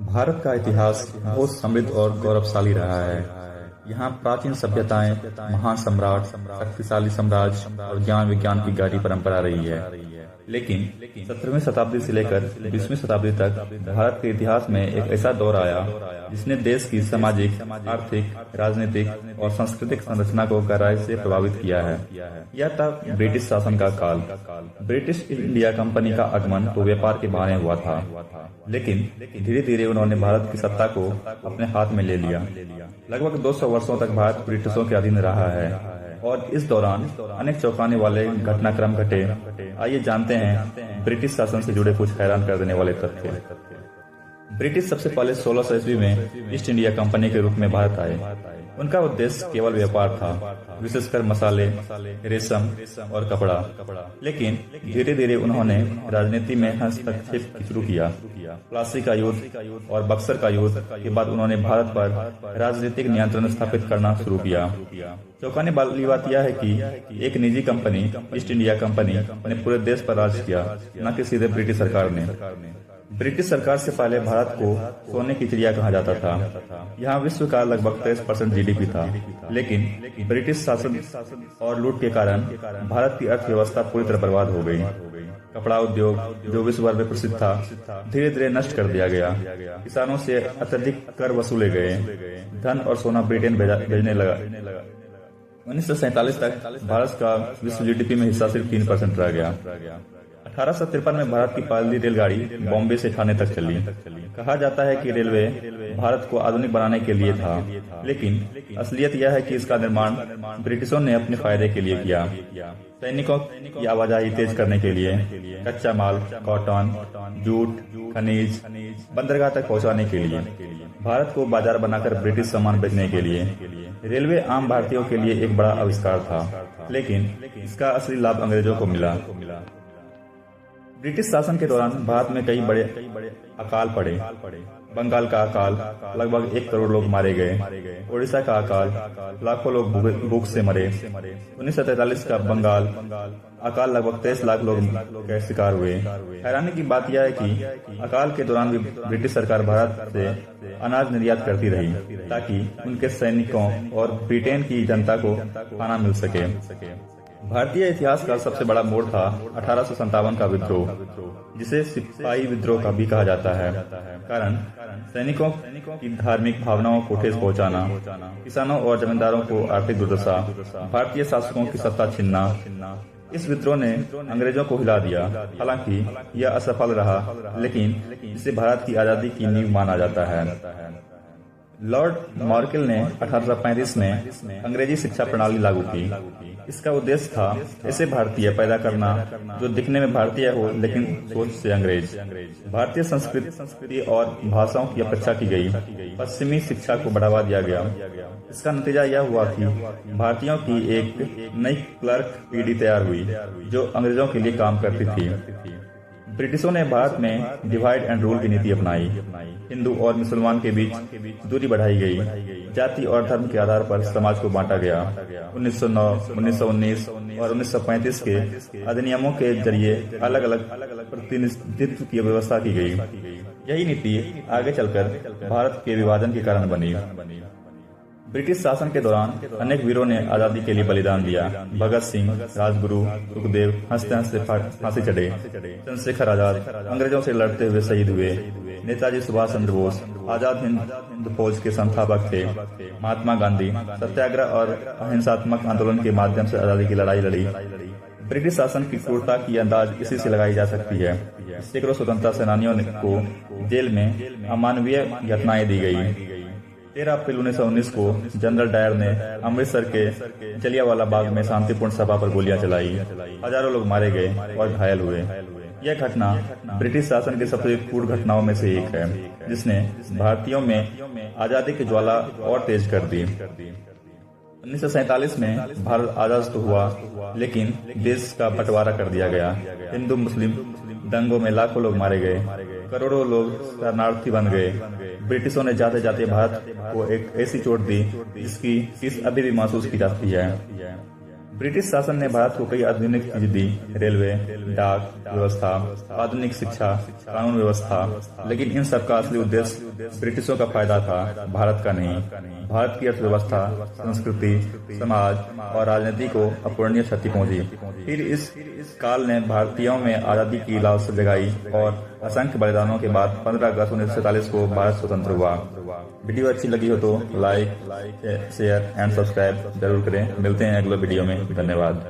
भारत का इतिहास बहुत समृद्ध और गौरवशाली रहा है। यहाँ प्राचीन सभ्यताएं, महान सम्राट, शक्तिशाली साम्राज्य और ज्ञान विज्ञान की गहरी परंपरा रही है। लेकिन 17वीं शताब्दी से लेकर 20वीं शताब्दी तक भारत के इतिहास में एक ऐसा दौर आया जिसने देश की सामाजिक, आर्थिक, राजनीतिक और सांस्कृतिक संरचना को गहराई से प्रभावित किया है। यह था ब्रिटिश शासन का काल। ब्रिटिश इंडिया कंपनी का आगमन तो व्यापार के बहाने हुआ था, लेकिन धीरे धीरे उन्होंने भारत की सत्ता को अपने हाथ में ले लिया। लगभग 200 वर्षों तक भारत ब्रिटिशों के अधीन रहा है और इस दौरान अनेक चौंकाने वाले घटनाक्रम घटे। आइए जानते हैं ब्रिटिश शासन से जुड़े कुछ हैरान कर देने वाले तथ्य। ब्रिटिश सबसे पहले 1600 ईस्वी में ईस्ट इंडिया कंपनी के रूप में भारत आए। उनका उद्देश्य केवल व्यापार था, विशेषकर मसाले, रेशम और कपड़ा। लेकिन धीरे धीरे उन्होंने राजनीति में हस्तक्षेप शुरू किया। प्लासी का युद्ध और बक्सर का युद्ध के बाद उन्होंने भारत पर राजनीतिक नियंत्रण स्थापित करना शुरू किया। चौंकाने वाली बात यह है कि एक निजी कंपनी, ईस्ट इंडिया कंपनी, ने पूरे देश पर राज किया, न कि सीधे ब्रिटिश सरकार ने। ब्रिटिश सरकार से पहले भारत को सोने की चिड़िया कहा जाता था। यहाँ विश्व का लगभग 23% जीडीपी था, लेकिन ब्रिटिश शासन और लूट के कारण भारत की अर्थव्यवस्था पूरी तरह बर्बाद हो गई। कपड़ा उद्योग, जो विश्व भर में प्रसिद्ध था, धीरे धीरे नष्ट कर दिया गया। किसानों से अत्यधिक कर वसूले गए। धन और सोना ब्रिटेन भेजने लगा। 1947 तक भारत का विश्व जीडीपी में हिस्सा सिर्फ 3% रह गया। 1853 में भारत की पहली रेलगाड़ी बॉम्बे से ठाणे तक चली। कहा जाता है कि रेलवे भारत को आधुनिक बनाने के लिए था, लेकिन असलियत यह है कि इसका निर्माण ब्रिटिशों ने अपने फायदे के लिए किया। सैनिकों की आवाजाही तेज करने के लिए, कच्चा माल, कॉटन, जूट, खनिज बंदरगाह तक पहुंचाने के लिए, भारत को बाजार बनाकर ब्रिटिश सामान बेचने के लिए। रेलवे आम भारतीयों के लिए एक बड़ा आविष्कार था, लेकिन इसका असली लाभ अंग्रेजों को मिला। ब्रिटिश शासन के दौरान भारत में कई बड़े अकाल पड़े। बंगाल का अकाल, लगभग 1 करोड़ लोग मारे गए। ओडिशा का अकाल, लाखों लोग भूख से मरे। 1943 का बंगाल अकाल, लगभग 23 लाख लोग के शिकार हुए। हैरानी की बात यह है कि अकाल के दौरान भी ब्रिटिश सरकार भारत से अनाज निर्यात करती रही, ताकि उनके सैनिकों और ब्रिटेन की जनता को खाना मिल सके। भारतीय इतिहास का सबसे बड़ा मोड़ था 1857 का विद्रोह, जिसे सिपाही विद्रोह का भी कहा जाता है। कारण सैनिकों की धार्मिक भावनाओं को ठेस पहुंचाना, किसानों और जमींदारों को आर्थिक दुर्दशा, भारतीय शासकों की सत्ता छीनना। इस विद्रोह ने अंग्रेजों को हिला दिया। हालांकि यह असफल रहा, लेकिन इसे भारत की आजादी की नींव माना जाता है। लॉर्ड मार्केल ने 1835 में अंग्रेजी शिक्षा प्रणाली लागू की। इसका उद्देश्य था ऐसे भारतीय पैदा करना जो दिखने में भारतीय हो, लेकिन सोच से अंग्रेज। भारतीय संस्कृति और भाषाओं की अपेक्षा की गई। पश्चिमी शिक्षा को बढ़ावा दिया गया। इसका नतीजा यह हुआ कि भारतीयों की एक नई क्लर्क पीढ़ी तैयार हुई, जो अंग्रेजों के लिए काम करती थी। ब्रिटिशों ने भारत में डिवाइड एंड रूल की नीति अपनाई। हिंदू और मुसलमान के बीच दूरी बढ़ाई गई। जाति और धर्म के आधार पर समाज को बांटा गया। 1909, 1919 और 1935 के अधिनियमों के जरिए अलग अलग प्रतिनिधित्व की व्यवस्था की गई। यही नीति आगे चलकर भारत के विभाजन के कारण बनी। ब्रिटिश शासन के दौरान अनेक वीरों ने आजादी के लिए बलिदान दिया। भगत सिंह, राजगुरु, सुखदेव हंसते हंसते फांसी चढ़े। चंद्रशेखर आजाद अंग्रेजों से लड़ते हुए शहीद हुए। नेताजी सुभाष चंद्र बोस आजाद हिंद फौज के संस्थापक थे। महात्मा गांधी सत्याग्रह और अहिंसात्मक आंदोलन के माध्यम से आजादी की लड़ाई लड़ी। ब्रिटिश शासन की क्रूरता की अंदाज इसी से लगाई जा सकती है। सैकड़ों स्वतंत्रता सेनानियों को जेल में अमानवीय घटनाएं दी गई। 13 अप्रैल 1919 को जनरल डायर ने अमृतसर के जलियांवाला बाग में शांतिपूर्ण सभा पर गोलियां चलाई। हजारों लोग मारे गए और घायल हुए। यह घटना ब्रिटिश शासन की सबसे क्रूर घटनाओं में से एक है, जिसने भारतीयों में आजादी की ज्वाला और तेज कर दी। 1947 में भारत आजाद तो हुआ, लेकिन देश का बंटवारा कर दिया गया। हिंदू मुस्लिम दंगों में लाखों लोग मारे गए। करोड़ों लोग शरणार्थी बन गए। ब्रिटिशों ने जाते जाते भारत को एक ऐसी चोट दी जिसकी किस अभी भी महसूस की जाती है। ब्रिटिश शासन ने भारत को कई आधुनिक चीज दी, रेलवे, डाक व्यवस्था, आधुनिक शिक्षा, कानून व्यवस्था, लेकिन इन सब का असली उद्देश्य ब्रिटिशों का फायदा था, भारत का नहीं। भारत की अर्थव्यवस्था, संस्कृति, समाज और राजनीति को अपूरणीय क्षति पहुंची। फिर इस काल ने भारतीयों में आजादी की लालसा जगाई और असंख्य बलिदानों के बाद 15 अगस्त 1947 को भारत स्वतंत्र हुआ। वीडियो अच्छी लगी हो तो लाइक, शेयर एंड सब्सक्राइब जरूर करें। मिलते हैं अगले वीडियो में। धन्यवाद।